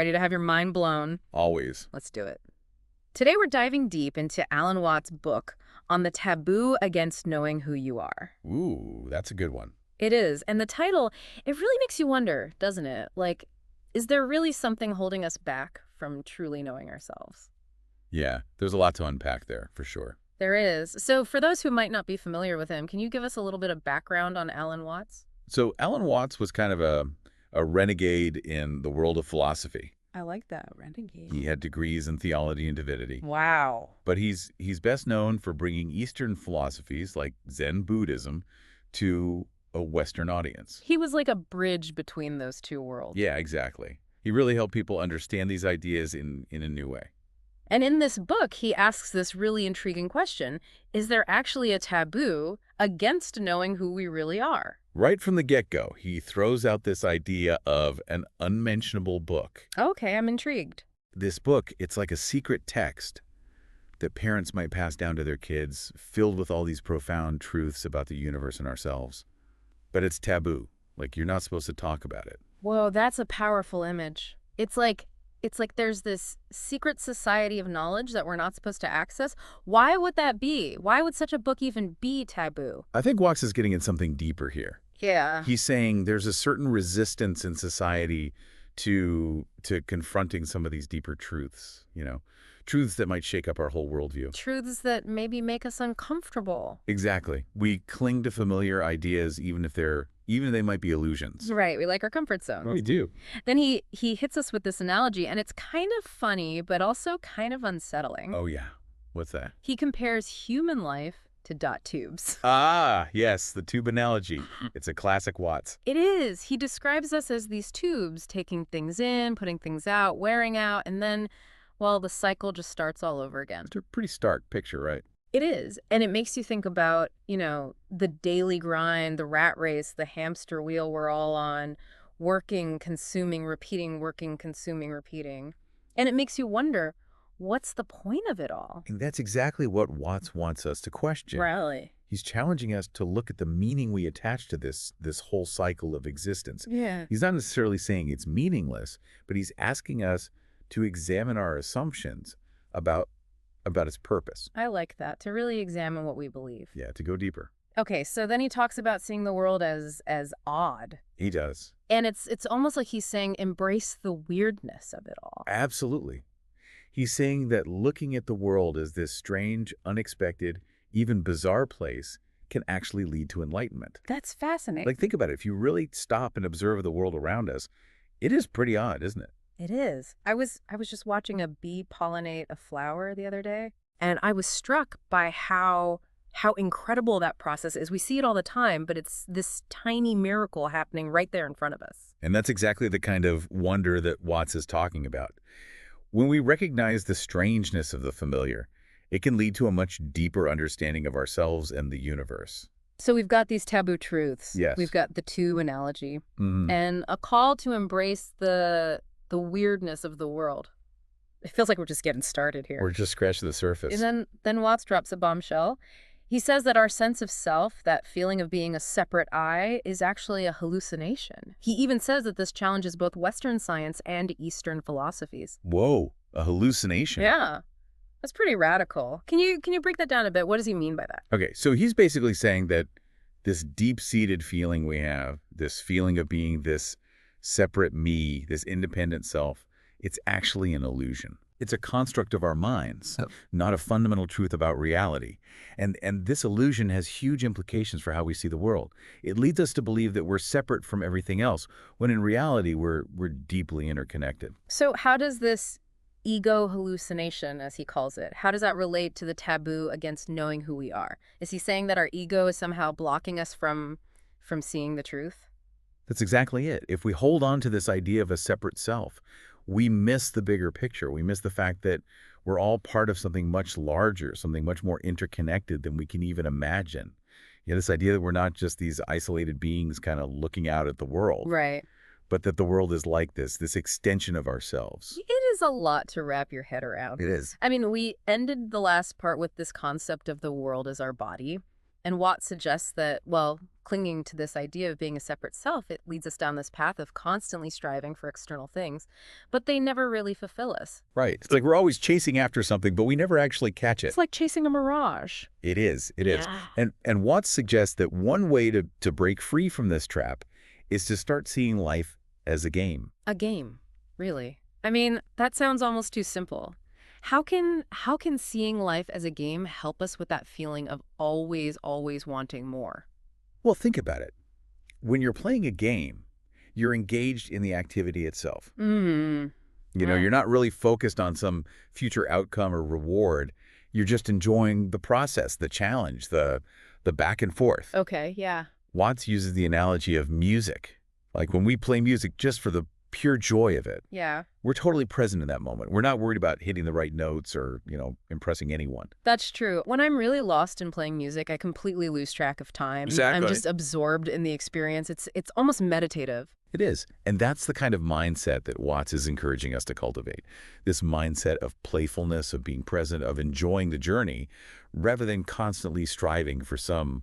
Ready to have your mind blown? Always. Let's do it. Today we're diving deep into Alan Watts' book on the taboo against knowing who you are. Ooh, that's a good one. It is. And the title, it really makes you wonder, doesn't it? Like, is there really something holding us back from truly knowing ourselves? Yeah, there's a lot to unpack there, for sure. There is. So for those who might not be familiar with him, can you give us a little bit of background on Alan Watts? So Alan Watts was kind of a renegade in the world of philosophy. I like that, renegade. He had degrees in theology and divinity. Wow. But he's best known for bringing Eastern philosophies like Zen Buddhism to a Western audience. He was like a bridge between those two worlds. Yeah, exactly. He really helped people understand these ideas in a new way. And in this book, he asks this really intriguing question: is there actually a taboo against knowing who we really are? Right from the get-go, he throws out this idea of an unmentionable book. Okay, I'm intrigued. This book, it's like a secret text that parents might pass down to their kids, filled with all these profound truths about the universe and ourselves. But it's taboo. Like, you're not supposed to talk about it. Whoa, that's a powerful image. It's like there's this secret society of knowledge that we're not supposed to access. Why would that be? Why would such a book even be taboo? I think Watts is getting at something deeper here. Yeah. He's saying there's a certain resistance in society to confronting some of these deeper truths, truths that might shake up our whole worldview. Truths that maybe make us uncomfortable. Exactly. We cling to familiar ideas even if they might be illusions. Right, we like our comfort zones. We do. Then he hits us with this analogy, and it's kind of funny, but also kind of unsettling. Oh, yeah. What's that? He compares human life to dot tubes. Ah, yes, the tube analogy. It's a classic Watts. It is. He describes us as these tubes, taking things in, putting things out, wearing out, and then, well, the cycle just starts all over again. It's a pretty stark picture, right? It is. And it makes you think about, the daily grind, the rat race, the hamster wheel we're all on, working, consuming, repeating, working, consuming, repeating. And it makes you wonder, what's the point of it all? And that's exactly what Watts wants us to question. Really? He's challenging us to look at the meaning we attach to this whole cycle of existence. Yeah. He's not necessarily saying it's meaningless, but he's asking us to examine our assumptions about its purpose. I like that, to really examine what we believe. Yeah, to go deeper. Okay, so then he talks about seeing the world as odd. He does. And it's almost like he's saying embrace the weirdness of it all. Absolutely. He's saying that looking at the world as this strange, unexpected, even bizarre place can actually lead to enlightenment. That's fascinating. Like, think about it. If you really stop and observe the world around us, it is pretty odd, isn't it? It is. I was just watching a bee pollinate a flower the other day, and I was struck by how incredible that process is. We see it all the time, but it's this tiny miracle happening right there in front of us. And that's exactly the kind of wonder that Watts is talking about. When we recognize the strangeness of the familiar, it can lead to a much deeper understanding of ourselves and the universe. So we've got these taboo truths. Yes. We've got the tube analogy, Mhm. and a call to embrace the weirdness of the world. It feels like we're just getting started here. We're just scratching the surface. And then Watts drops a bombshell. He says that our sense of self, that feeling of being a separate I, is actually a hallucination. He even says that this challenges both Western science and Eastern philosophies. Whoa, a hallucination. Yeah, that's pretty radical. Can you break that down a bit? What does he mean by that? Okay, so he's basically saying that this deep-seated feeling we have, this feeling of being this separate me, this independent self, it's actually an illusion. It's a construct of our minds, not a fundamental truth about reality. And this illusion has huge implications for how we see the world. It leads us to believe that we're separate from everything else, when in reality we're deeply interconnected. So how does this ego hallucination, as he calls it, how does that relate to the taboo against knowing who we are? Is he saying that our ego is somehow blocking us from seeing the truth? That's exactly it. If we hold on to this idea of a separate self, we miss the bigger picture. We miss the fact that we're all part of something much larger, something much more interconnected than we can even imagine. This idea that we're not just these isolated beings kind of looking out at the world, Right. but that the world is like this extension of ourselves. It is a lot to wrap your head around. It is. I mean, we ended the last part with this concept of the world as our body. And Watts suggests that, well, clinging to this idea of being a separate self, it leads us down this path of constantly striving for external things, but they never really fulfill us. Right. It's like we're always chasing after something, but we never actually catch it. It's like chasing a mirage. It is. It is. Yeah. And Watts suggests that one way to break free from this trap is to start seeing life as a game. A game, really. I mean, that sounds almost too simple. How can seeing life as a game help us with that feeling of always, always wanting more? Well, think about it. When you're playing a game, you're engaged in the activity itself. Mm. You're not really focused on some future outcome or reward. You're just enjoying the process, the challenge, the back and forth. Okay, yeah. Watts uses the analogy of music. Like when we play music just for the pure joy of it, Yeah. we're totally present in that moment. We're not worried about hitting the right notes or, impressing anyone. That's true. When I'm really lost in playing music, I completely lose track of time. I'm just absorbed in the experience. It's almost meditative. It is. And that's the kind of mindset that Watts is encouraging us to cultivate. This mindset of playfulness, of being present, of enjoying the journey, rather than constantly striving for some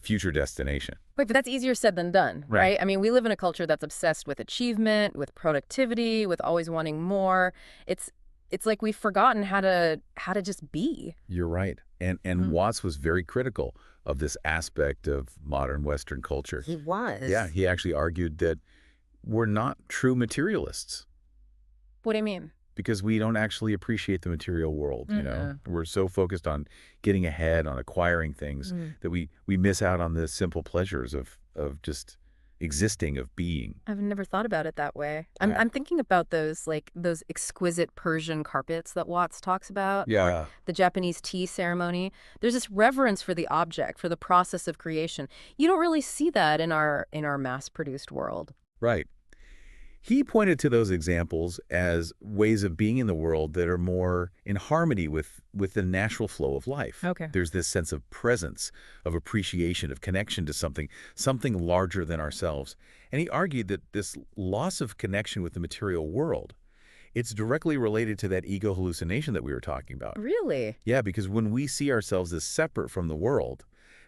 future destination. Wait, but that's easier said than done, right? I mean, we live in a culture that's obsessed with achievement, with productivity, with always wanting more. It's like we've forgotten how to just be. You're right. And Watts was very critical of this aspect of modern Western culture. He was. Yeah, he actually argued that we're not true materialists What do you mean? because we don't actually appreciate the material world, We're so focused on getting ahead, on acquiring things, that we miss out on the simple pleasures of just existing, of being. I've never thought about it that way. Yeah. I'm thinking about those exquisite Persian carpets that Watts talks about. Yeah. The Japanese tea ceremony. There's this reverence for the object, for the process of creation. You don't really see that in our mass-produced world. Right. He pointed to those examples as ways of being in the world that are more in harmony with the natural flow of life. Okay. There's this sense of presence, of appreciation, of connection to something larger than ourselves. And he argued that this loss of connection with the material world, it's directly related to that ego hallucination that we were talking about. Really? Yeah, because when we see ourselves as separate from the world,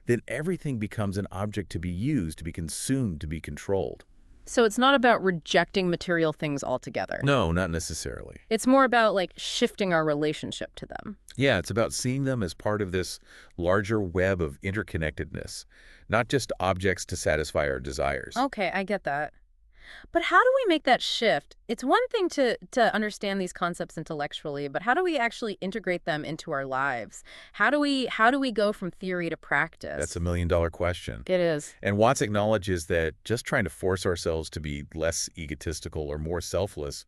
then everything becomes an object to be used, to be consumed, to be controlled. So it's not about rejecting material things altogether. No, not necessarily. It's more about shifting our relationship to them. Yeah, it's about seeing them as part of this larger web of interconnectedness, not just objects to satisfy our desires. Okay, I get that. But how do we make that shift? It's one thing to understand these concepts intellectually, but how do we actually integrate them into our lives? How do we go from theory to practice? That's a million-dollar question. It is. And Watts acknowledges that just trying to force ourselves to be less egotistical or more selfless,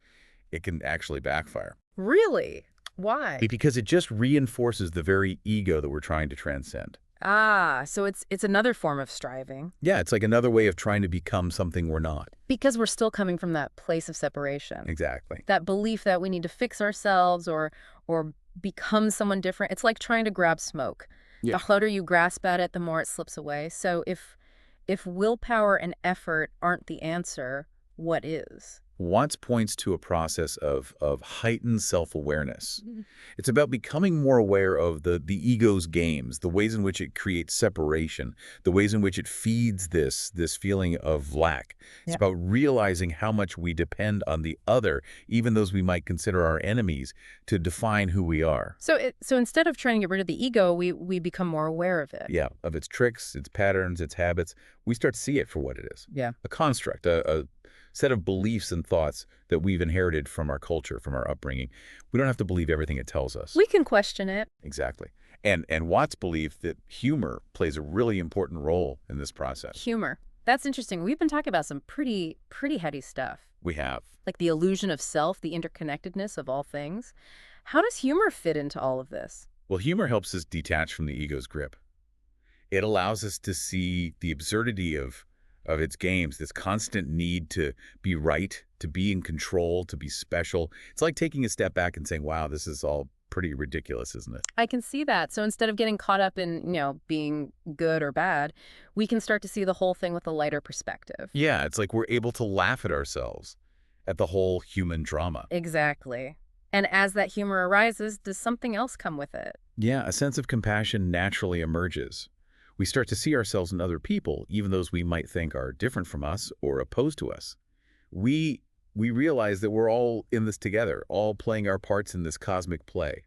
it can actually backfire. Really? Why? Because it just reinforces the very ego that we're trying to transcend. Ah, so it's another form of striving. Yeah, it's like another way of trying to become something we're not. Because we're still coming from that place of separation. Exactly. That belief that we need to fix ourselves or become someone different. It's like trying to grab smoke. Yeah. The harder you grasp at it, the more it slips away. So if willpower and effort aren't the answer, what is? Watts points to a process of heightened self-awareness. It's about becoming more aware of the ego's games, the ways in which it creates separation, the ways in which it feeds this feeling of lack. It's about realizing how much we depend on the other, even those we might consider our enemies, to define who we are. So instead of trying to get rid of the ego, we become more aware of it. Yeah, of its tricks, its patterns, its habits. We start to see it for what it is. Yeah. A construct, a set of beliefs and thoughts that we've inherited from our culture, from our upbringing. We don't have to believe everything it tells us. We can question it. Exactly. And Watts believed that humor plays a really important role in this process. Humor. That's interesting. We've been talking about some pretty heady stuff. We have. Like the illusion of self, the interconnectedness of all things. How does humor fit into all of this? Well, humor helps us detach from the ego's grip. It allows us to see the absurdity of its games, this constant need to be right, to be in control, to be special. It's like taking a step back and saying, wow, this is all pretty ridiculous, isn't it? I can see that. So instead of getting caught up in, being good or bad, we can start to see the whole thing with a lighter perspective. Yeah, it's like we're able to laugh at ourselves, at the whole human drama. Exactly. And as that humor arises, does something else come with it? Yeah, a sense of compassion naturally emerges. We start to see ourselves in other people, even those we might think are different from us or opposed to us. We we realize that we're all in this together, all playing our parts in this cosmic play.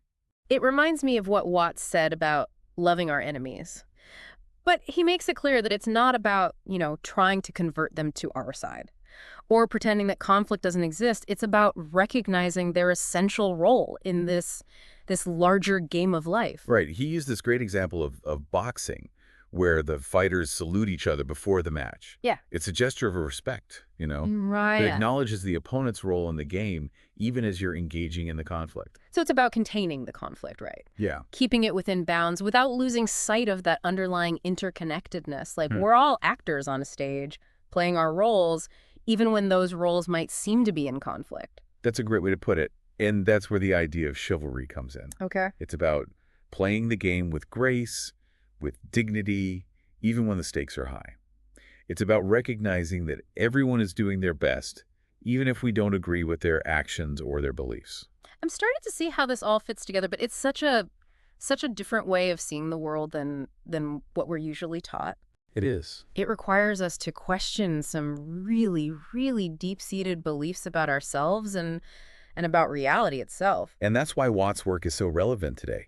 It reminds me of what Watts said about loving our enemies. But he makes it clear that it's not about, trying to convert them to our side or pretending that conflict doesn't exist. It's about recognizing their essential role in this larger game of life. Right. He used this great example of boxing, where the fighters salute each other before the match. Yeah. It's a gesture of respect, Right. that Yeah. acknowledges the opponent's role in the game, even as you're engaging in the conflict. So it's about containing the conflict, right? Yeah. Keeping it within bounds without losing sight of that underlying interconnectedness. Like Hmm. we're all actors on a stage playing our roles, even when those roles might seem to be in conflict. That's a great way to put it. And that's where the idea of chivalry comes in. Okay. It's about playing the game with grace, with dignity, even when the stakes are high. It's about recognizing that everyone is doing their best, even if we don't agree with their actions or their beliefs. I'm starting to see how this all fits together, but it's such a different way of seeing the world than what we're usually taught. It is. It requires us to question some really, really deep-seated beliefs about ourselves and about reality itself. And that's why Watt's work is so relevant today.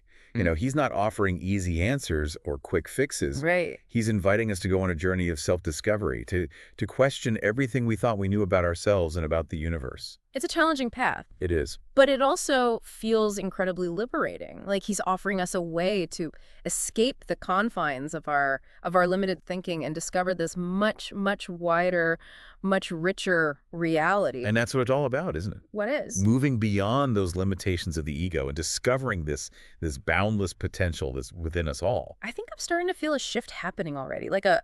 He's not offering easy answers or quick fixes. Right. He's inviting us to go on a journey of self-discovery, to question everything we thought we knew about ourselves and about the universe. It's a challenging path, It is. but it also feels incredibly liberating. Like he's offering us a way to escape the confines of our limited thinking and discover this much, much wider, much richer reality. And that's what it's all about, isn't it? What is? Moving beyond those limitations of the ego and discovering this boundless potential that's within us all. I think I'm starting to feel a shift happening already. Like a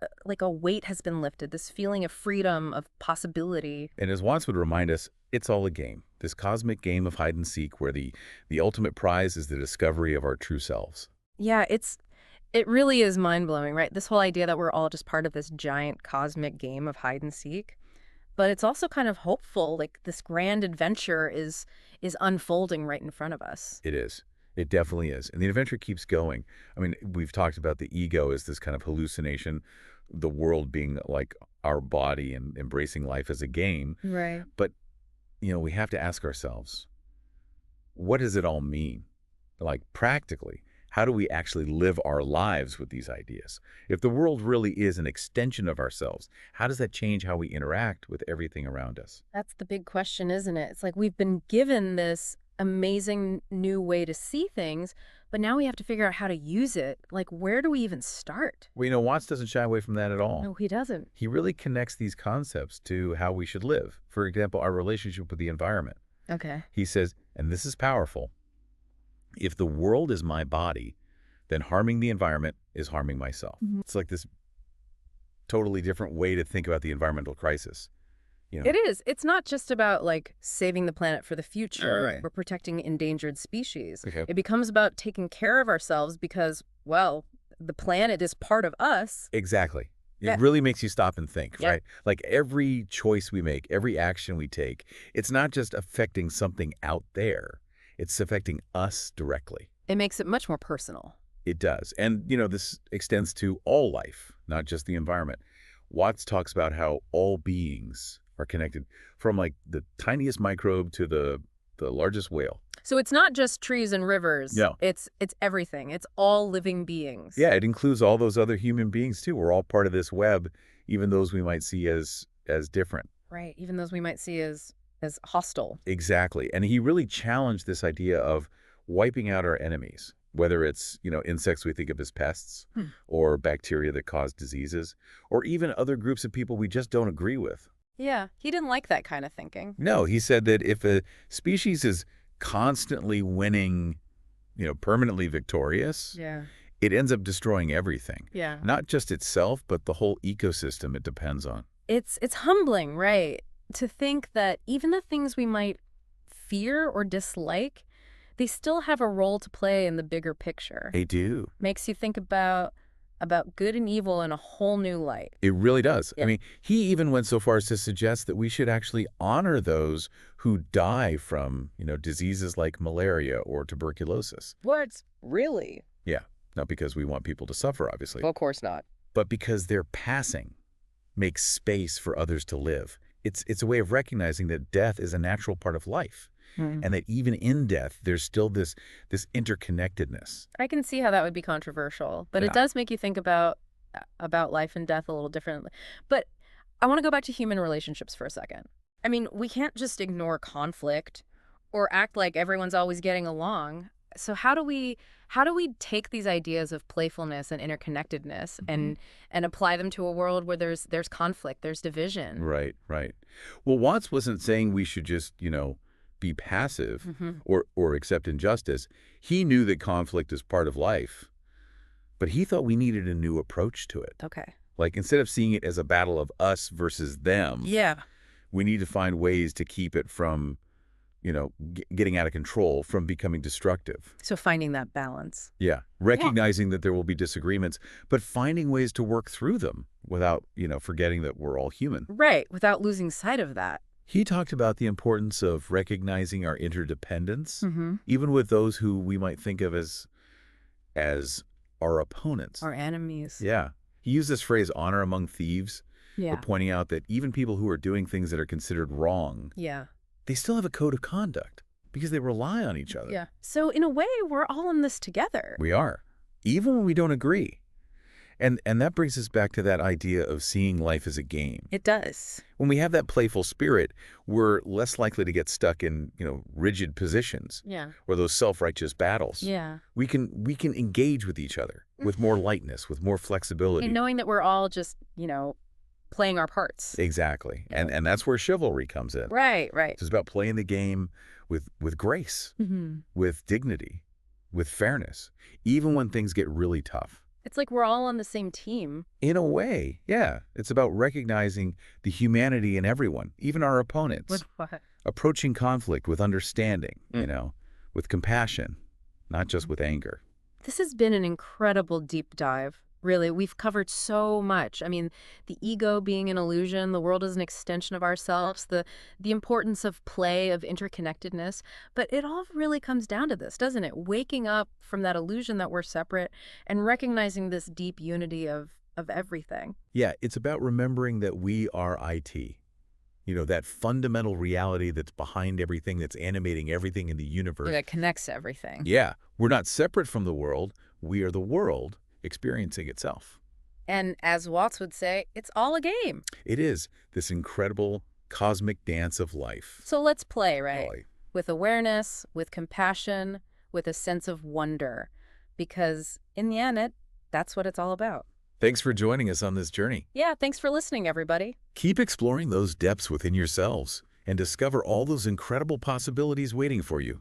weight has been lifted, this feeling of freedom, of possibility. And as Watts would remind us, it's all a game, this cosmic game of hide and seek where the ultimate prize is the discovery of our true selves. Yeah, it really is mind-blowing, right? This whole idea that we're all just part of this giant cosmic game of hide and seek. But it's also kind of hopeful, like this grand adventure is unfolding right in front of us. It is. It definitely is. And the adventure keeps going. I mean, we've talked about the ego as this kind of hallucination, the world being like our body and embracing life as a game. Right. But, we have to ask ourselves, what does it all mean? Like practically, how do we actually live our lives with these ideas? If the world really is an extension of ourselves, how does that change how we interact with everything around us? That's the big question, isn't it? It's like we've been given this amazing new way to see things, but now we have to figure out how to use it. Like, where do we even start? Well, Watts doesn't shy away from that at all. No, he doesn't. He really connects these concepts to how we should live. For example, our relationship with the environment. Okay. He says, and this is powerful, if the world is my body, then harming the environment is harming myself. Mhm. It's like this totally different way to think about the environmental crisis. It is. It's not just about like saving the planet for the future Right. or protecting endangered species. Okay. It becomes about taking care of ourselves because, well, the planet is part of us. Exactly. It Yeah. really makes you stop and think, Yeah. right? Like every choice we make, every action we take, it's not just affecting something out there. It's affecting us directly. It makes it much more personal. It does. And, this extends to all life, not just the environment. Watts talks about how all beings are connected, from like the tiniest microbe to the largest whale. So it's not just trees and rivers. No. It's everything. It's all living beings. Yeah, it includes all those other human beings too. We're all part of this web, even those we might see as different. Right. Even those we might see as hostile. Exactly. And he really challenged this idea of wiping out our enemies, whether it's, insects we think of as pests, or bacteria that cause diseases, or even other groups of people we just don't agree with. Yeah. He didn't like that kind of thinking. No, he said that if a species is constantly winning, permanently victorious, Yeah. it ends up destroying everything. Yeah. Not just itself, but the whole ecosystem it depends on. It's humbling, right? To think that even the things we might fear or dislike, they still have a role to play in the bigger picture. They do. Makes you think about good and evil in a whole new light. It really does. Yeah. I mean, he even went so far as to suggest that we should actually honor those who die from, diseases like malaria or tuberculosis. What? Really? Yeah. Not because we want people to suffer, obviously, Well, of course not. but because their passing makes space for others to live. It's a way of recognizing that death is a natural part of life, Hmm. and that even in death, there's still this interconnectedness. I can see how that would be controversial, but it Yeah. does make you think about life and death a little differently. But I want to go back to human relationships for a second. I mean, we can't just ignore conflict or act like everyone's always getting along. So how do we take these ideas of playfulness and interconnectedness and apply them to a world where there's conflict, there's division? Right, right. Well, Watts wasn't saying we should just, be passive Hmm. or accept injustice. He knew that conflict is part of life, but he thought we needed a new approach to it. Okay. Like, instead of seeing it as a battle of us versus them, Yeah. we need to find ways to keep it from, getting out of control, from becoming destructive. So finding that balance. Yeah. Yeah. Recognizing that there will be disagreements, but finding ways to work through them without, forgetting that we're all human. Right, without losing sight of that. He talked about the importance of recognizing our interdependence, Hmm. even with those who we might think of as our opponents. Our enemies. Yeah. He used this phrase, honor among thieves, for Yeah. pointing out that even people who are doing things that are considered wrong, Yeah. they still have a code of conduct because they rely on each other. Yeah. So in a way, we're all in this together. We are, even when we don't agree. And that brings us back to that idea of seeing life as a game. It does. When we have that playful spirit, we're less likely to get stuck in, rigid positions Yeah. or those self-righteous battles. Yeah. We can engage with each other with more lightness, with more flexibility. And knowing that we're all just, playing our parts. Exactly. Yeah. And that's where chivalry comes in. Right, right. It's about playing the game with grace, Hmm. with dignity, with fairness, even when things get really tough. It's like we're all on the same team. In a way, yeah. It's about recognizing the humanity in everyone, even our opponents. With what? Approaching conflict with understanding, with compassion, not just with anger. This has been an incredible deep dive. Really, we've covered so much. I mean, the ego being an illusion, the world is an extension of ourselves, the importance of play, of interconnectedness. But it all really comes down to this, doesn't it? Waking up from that illusion that we're separate and recognizing this deep unity of everything. Yeah, it's about remembering that we are IT. That fundamental reality that's behind everything, that's animating everything in the universe. That connects everything. Yeah, we're not separate from the world. We are the world experiencing itself. And as Watts would say, it's all a game. It is this incredible cosmic dance of life. So let's play, right? Golly. With awareness, with compassion, with a sense of wonder. Because in the end, that's what it's all about. Thanks for joining us on this journey. Yeah, thanks for listening, everybody. Keep exploring those depths within yourselves and discover all those incredible possibilities waiting for you.